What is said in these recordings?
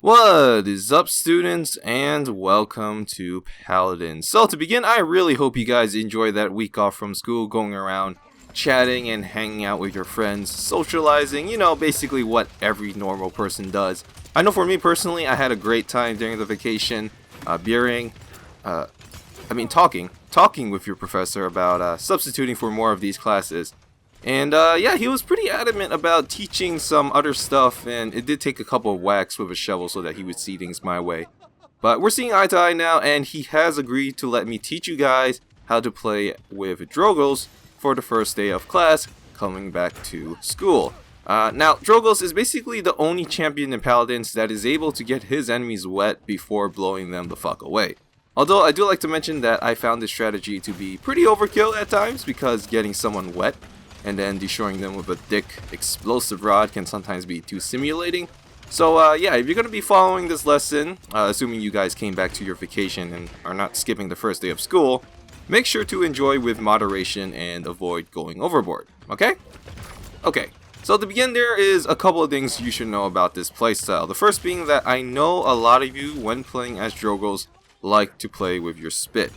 What is up, students, and welcome to Paladins. So to begin, I really hope you guys enjoy that week off from school, going around chatting and hanging out with your friends, socializing, basically what every normal person does. I know for me personally, I had a great time during the vacation, talking with your professor about substituting for more of these classes. And yeah, he was pretty adamant about teaching some other stuff, and it did take a couple of whacks with a shovel so that he would see things my way. But we're seeing eye to eye now, and he has agreed to let me teach you guys how to play with Drogoz for the first day of class coming back to school. Now, Drogoz is basically the only champion in Paladins that is able to get his enemies wet before blowing them the fuck away. Although I do like to mention that I found this strategy to be pretty overkill at times, because getting someone wet and then destroying them with a thick explosive rod can sometimes be too stimulating. So yeah, if you're going to be following this lesson, assuming you guys came back to your vacation and are not skipping the first day of school, make sure to enjoy with moderation and avoid going overboard, okay? Okay, so to begin, there is a couple of things you should know about this playstyle. The first being that I know a lot of you, when playing as Drogoz, like to play with your spit.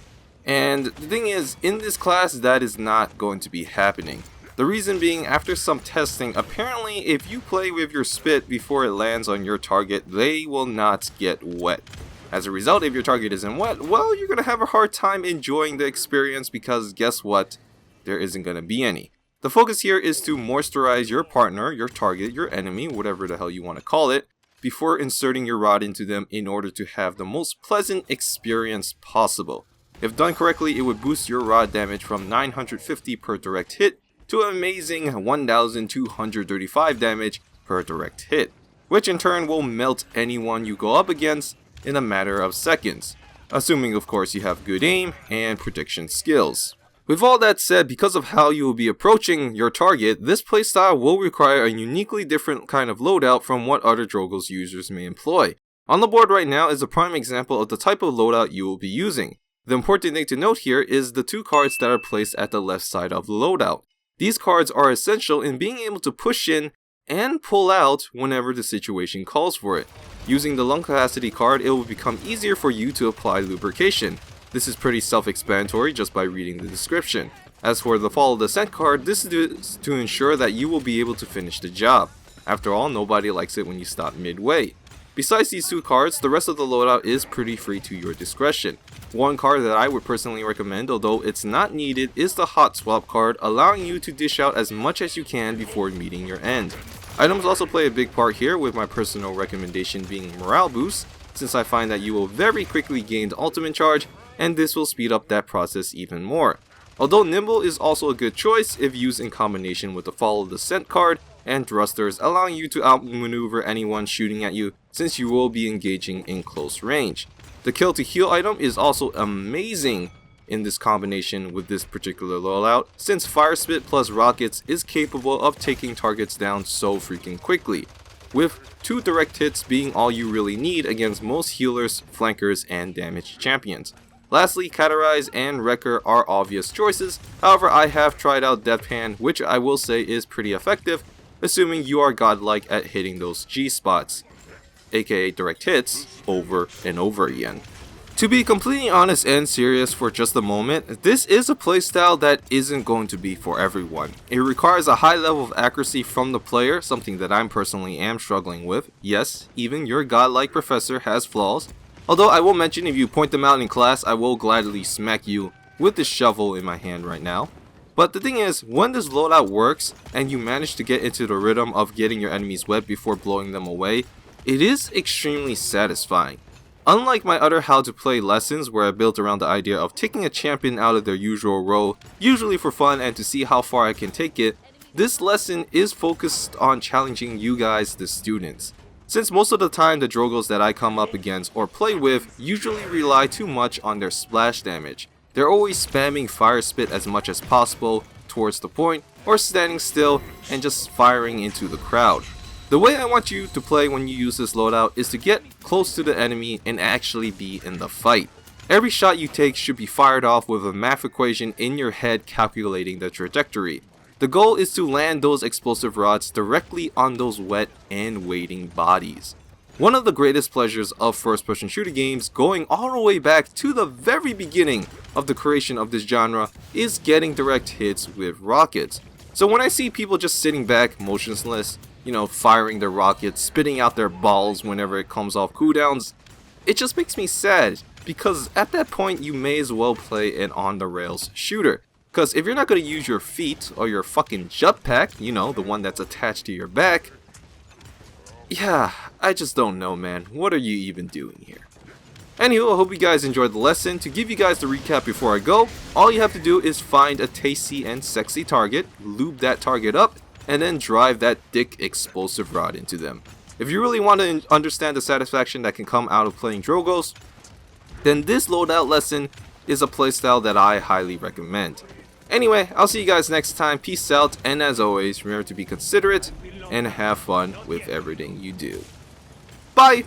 And the thing is, in this class, that is not going to be happening. The reason being, after some testing, apparently if you play with your spit before it lands on your target, they will not get wet. As a result, if your target isn't wet, well, you're going to have a hard time enjoying the experience, because guess what? There isn't going to be any. The focus here is to moisturize your partner, your target, your enemy, whatever the hell you want to call it, before inserting your rod into them in order to have the most pleasant experience possible. If done correctly, it would boost your rod damage from 950 per direct hit to an amazing 1235 damage per direct hit, which in turn will melt anyone you go up against in a matter of seconds, assuming of course you have good aim and prediction skills. With all that said, because of how you will be approaching your target, this playstyle will require a uniquely different kind of loadout from what other Drogoz users may employ. On the board right now is a prime example of the type of loadout you will be using. The important thing to note here is the two cards that are placed at the left side of the loadout. These cards are essential in being able to push in and pull out whenever the situation calls for it. Using the lung capacity card, it will become easier for you to apply lubrication. This is pretty self-explanatory just by reading the description. As for the follow the scent card, this is to ensure that you will be able to finish the job. After all, nobody likes it when you stop midway. Besides these two cards, the rest of the loadout is pretty free to your discretion. One card that I would personally recommend, although it's not needed, is the Hot Swap card, allowing you to dish out as much as you can before meeting your end. Items also play a big part here, with my personal recommendation being Morale Boost, since I find that you will very quickly gain the ultimate charge, and this will speed up that process even more. Although Nimble is also a good choice if used in combination with the Follow the Scent card and Thrusters, allowing you to outmaneuver anyone shooting at you, since you will be engaging in close range. The Kill to Heal item is also amazing in this combination with this particular loadout, since Fire Spit plus Rockets is capable of taking targets down so freaking quickly, with 2 direct hits being all you really need against most healers, flankers, and damaged champions. Lastly, Categorize and Wrecker are obvious choices. However, I have tried out Deadpan, which I will say is pretty effective, assuming you are godlike at hitting those G-spots, aka direct hits, over and over again. To be completely honest and serious for just a moment, this is a playstyle that isn't going to be for everyone. It requires a high level of accuracy from the player, something that I personally am struggling with. Yes, even your godlike professor has flaws. Although I will mention, if you point them out in class, I will gladly smack you with this shovel in my hand right now. But the thing is, when this loadout works and you manage to get into the rhythm of getting your enemies wet before blowing them away, it is extremely satisfying. Unlike my other how to play lessons where I built around the idea of taking a champion out of their usual role, usually for fun and to see how far I can take it, this lesson is focused on challenging you guys, the students. Since most of the time the Drogoz that I come up against or play with usually rely too much on their splash damage. They're always spamming Fire Spit as much as possible towards the point, or standing still and just firing into the crowd. The way I want you to play when you use this loadout is to get close to the enemy and actually be in the fight. Every shot you take should be fired off with a math equation in your head calculating the trajectory. The goal is to land those explosive rods directly on those wet and waiting bodies. One of the greatest pleasures of first-person shooter games, going all the way back to the very beginning of the creation of this genre, is getting direct hits with rockets. So when I see people just sitting back motionless, you know, firing their rockets, spitting out their balls whenever it comes off cooldowns, it just makes me sad, because at that point you may as well play an on-the-rails shooter. Because if you're not going to use your feet or your fucking jetpack, you know, the one that's attached to your back, yeah, I just don't know, man. What are you even doing here? Anywho, I hope you guys enjoyed the lesson. To give you guys the recap before I go, all you have to do is find a tasty and sexy target, lube that target up, and then drive that thick explosive rod into them. If you really want to understand the satisfaction that can come out of playing Drogoz, then this loadout lesson is a playstyle that I highly recommend. Anyway, I'll see you guys next time. Peace out, and as always, remember to be considerate and have fun with everything you do. Bye!